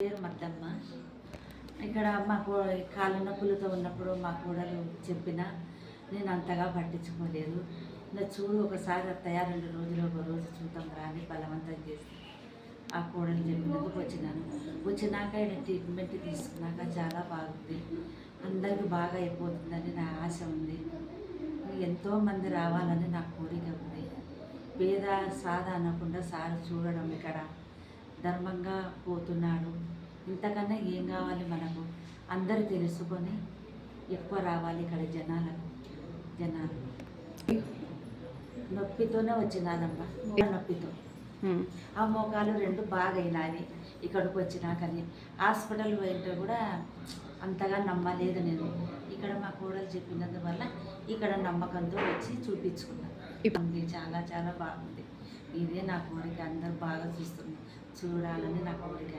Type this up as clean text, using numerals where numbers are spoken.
పేరు మద్దమ్మ. ఇక్కడ మాకు కాళ్ళ నొప్పులతో ఉన్నప్పుడు మా కోడలు చెప్పినా నేను అంతగా పట్టించుకోలేదు. చూడు ఒకసారి అత్తయ్య 2 రోజులు ఒక రోజు చూద్దాం రాని బలవంతం చేసి ఆ కోడలు చెప్పినందుకు వచ్చినాను. వచ్చినాక ఇక్కడ ట్రీట్మెంట్ తీసుకున్నాక చాలా బాగుంది, అందరికీ బాగా అయిపోతుందని నా ఆశ ఉంది. ఎంతోమంది రావాలని నా కోరిక ఉంది. పేద సాదా అనకుండా సార్ చూడడం ఇక్కడ ధర్మంగా పోతున్నాడు. ఇంతకన్నా ఏం కావాలి మనకు? అందరూ తెలుసుకొని ఎక్కువ రావాలి ఇక్కడ జనాలు నొప్పితోనే వచ్చినానమ్మా, నొప్పితో ఆ మోకాలు 2 బాగా అయినాయి. ఇక్కడికి వచ్చినాకని హాస్పిటల్ పోయింటే కూడా అంతగా నమ్మలేదు నేను. ఇక్కడ మా కోడలు చెప్పినందువల్ల ఇక్కడ నమ్మకంతో వచ్చి చూపించుకున్నాను. చాలా చాలా బాగుంది. ఇదే నా కోరిక, అందరూ బాగా చూడాలని నా కోరిక.